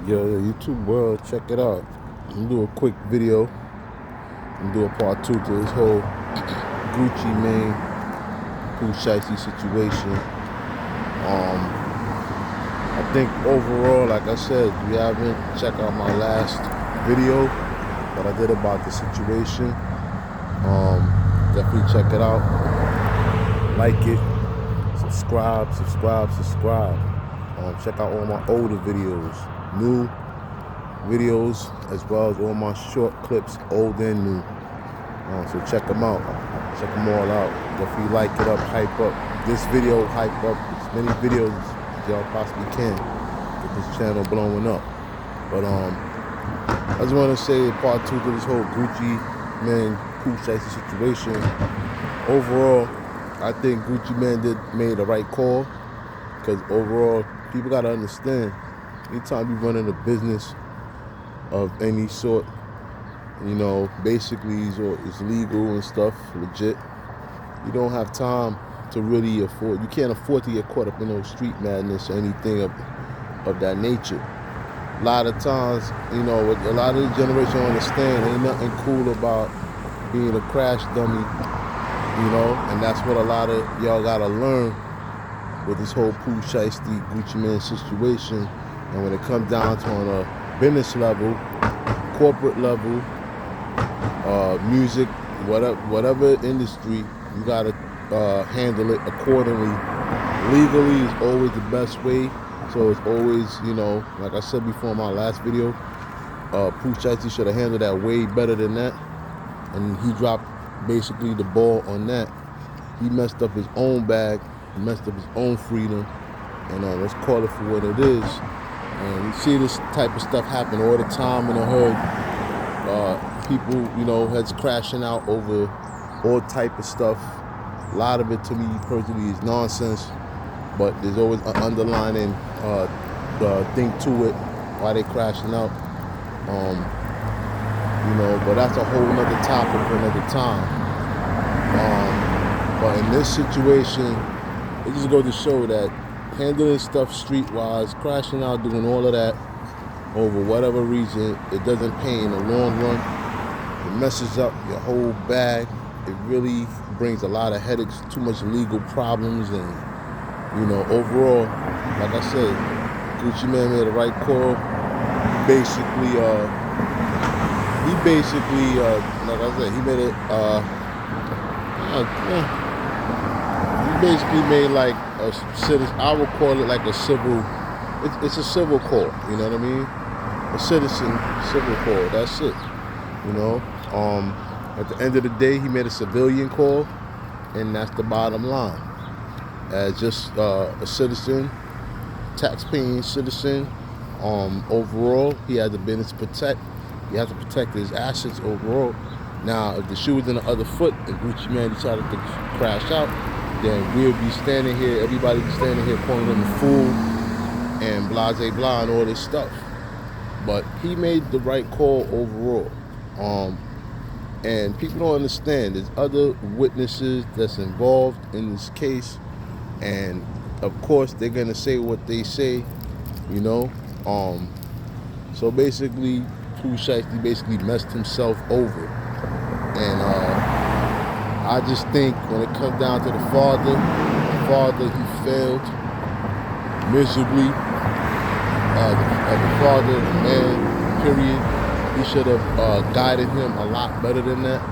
Yo, YouTube world, check it out. I'm gonna do a quick video. I'm gonna do a part two to this whole Gucci Mane Pooh Shiesty situation. I think overall, like I said, if you haven't checked out my last video that I did about the situation, definitely check it out. Like it, subscribe. Check out all my older videos, new videos, as well as all my short clips, old and new. So check them out. Check them all out. Definitely like it up, hype up this video, hype up as many videos as y'all possibly can. Get this channel blowing up. But I just want to say part two to this whole Gucci Mane Pooh Shiesty situation. Overall, I think Gucci Mane made the right call, because overall, people gotta understand, anytime you run in a business of any sort, basically it's legal and stuff, legit, you don't have time to really you can't afford to get caught up in no street madness or anything of that nature. A lot of times, what a lot of the generation don't understand, ain't nothing cool about being a crash dummy, and that's what a lot of y'all gotta learn with this whole Pooh Shiesty Gucci Mane situation. And when it comes down to on a business level, corporate level, music, whatever industry, you gotta handle it accordingly. Legally is always the best way. So it's always, like I said before in my last video, Pooh Shiesty should have handled that way better than that. And he dropped basically the ball on that. He messed up his own bag. He messed up his own freedom, and let's call it for what it is. And you see this type of stuff happen all the time in the hood. People, heads crashing out over all type of stuff. A lot of it, to me personally, is nonsense, but there's always an underlining thing to it why they crashing out. But that's a whole nother topic for another time. But in this situation, it just goes to show that handling stuff streetwise, crashing out, doing all of that over whatever reason, it doesn't pay in the long run. It messes up your whole bag. It really brings a lot of headaches, too much legal problems, and overall, like I said, Gucci Mane made the right call. Basically, like I said, he made it. He basically made like a citizen. I would call it like a civil. It's a civil call. You know what I mean? A citizen civil call. That's it. At the end of the day, he made a civilian call, and that's the bottom line. As just a citizen, tax-paying citizen. Overall, he had the business to protect. He has to protect his assets overall. Now, if the shoe was in the other foot and Gucci Mane decided to crash out, then we'll be standing here, everybody be standing here calling him a fool and blase blah and all this stuff. But he made the right call overall. And people don't understand, there's other witnesses that's involved in this case, and of course they're gonna say what they say, So basically, Pooh Shiesty basically messed himself over. And I just think when it comes down to the father, he failed miserably. The father, the man, period. He should have guided him a lot better than that.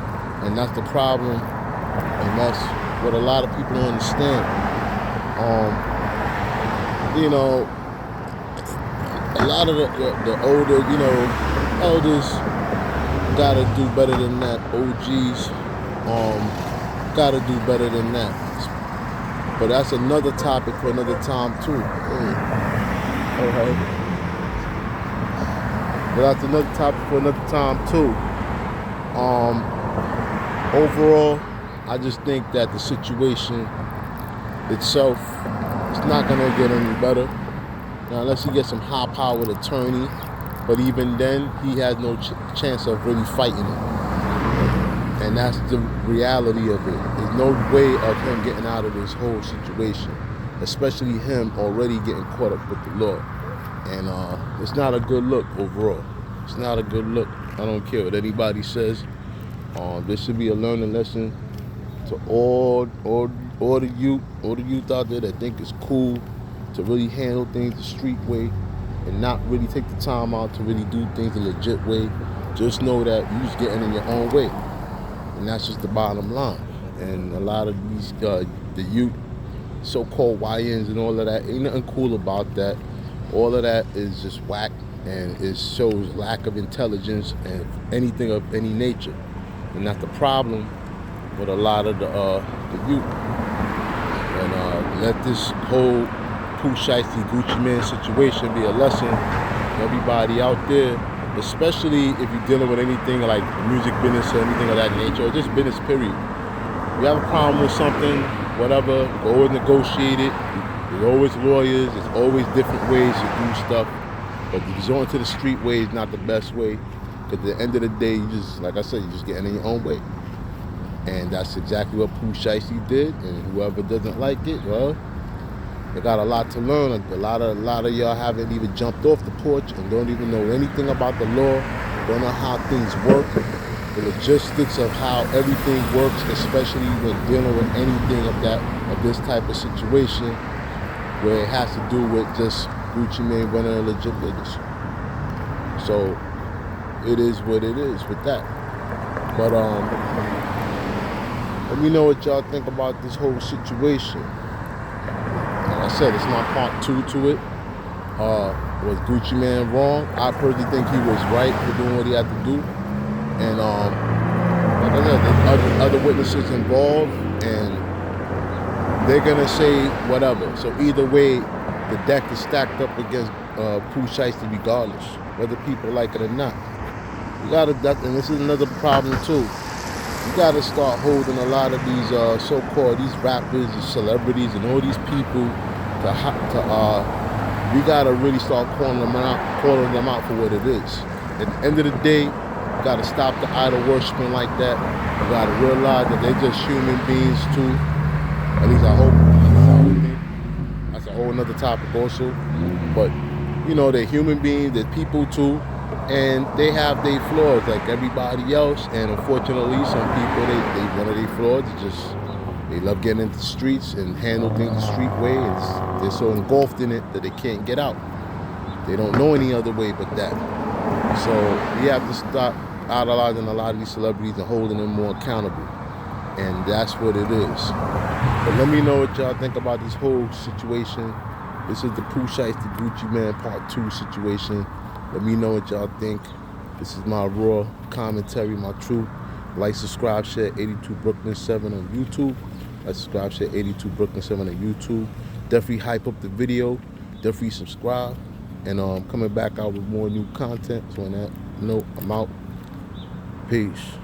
And that's the problem. And that's what a lot of people don't understand. A lot of the older, elders gotta do better than that. OGs gotta do better than that. But that's another topic for another time too. Alright. But that's another topic for another time too. Overall, I just think that the situation itself is not gonna get any better. Now, unless he gets some high-powered attorney, but even then, he has no chance of really fighting it. And that's the reality of it. There's no way of him getting out of this whole situation, especially him already getting caught up with the law. And it's not a good look overall. It's not a good look. I don't care what anybody says. This should be a learning lesson to all the youth out there that think it's cool to really handle things the street way and not really take the time out to really do things the legit way. Just know that you're just getting in your own way, and that's just the bottom line. And a lot of these the youth, so-called YNs and all of that, ain't nothing cool about that. All of that is just whack, and it shows lack of intelligence and anything of any nature. And that's the problem with a lot of the youth. And let this whole Pooh Shiesty Gucci Mane situation be a lesson to everybody out there, especially if you're dealing with anything like music business or anything of that nature, or just business period. You have a problem with something, whatever, go and negotiate it. There's always lawyers, there's always different ways to do stuff. But going to the street way is not the best way. Because at the end of the day, you just, like I said, you're just getting in your own way. And that's exactly what Pooh Shiesty did. And whoever doesn't like it, well, they got a lot to learn. A lot of y'all haven't even jumped off the porch and don't even know anything about the law, don't know how things work, the logistics of how everything works, especially when dealing with anything of this type of situation where it has to do with just Gucci Mane running a legit business. So it is what it is with that. But let me know what y'all think about this whole situation. Like I said, it's my part 2 to it. Was Gucci Mane wrong? I personally think he was right for doing what he had to do. And like I said, there's other witnesses involved, and they're gonna say whatever. So either way, the deck is stacked up against Pooh Shiesty regardless, whether people like it or not. You gotta, and this is another problem too. You gotta start holding a lot of these so-called these rappers and celebrities and all these people we gotta really start calling them out for what it is. At the end of the day, you gotta stop the idol worshiping like that. You gotta realize that they're just human beings too. At least I hope. That's a whole nother topic also. But you know, they're human beings, they're people too, and they have their flaws like everybody else. And unfortunately, some people one of their flaws is just they love getting into the streets and handle things the street way. They're so engulfed in it that they can't get out. They don't know any other way but that. So we have to stop idolizing a lot of these celebrities and holding them more accountable. And that's what it is. But let me know what y'all think about this whole situation. This is the Pooh Shiesty Gucci Mane Part 2 situation. Let me know what y'all think. This is my raw commentary, my truth. Like, subscribe, share 82 Brooklyn 7 on YouTube. Like, subscribe, share 82 Brooklyn 7 on YouTube. Definitely hype up the video. Definitely subscribe. And coming back out with more new content. So on that note, I'm out. Peace.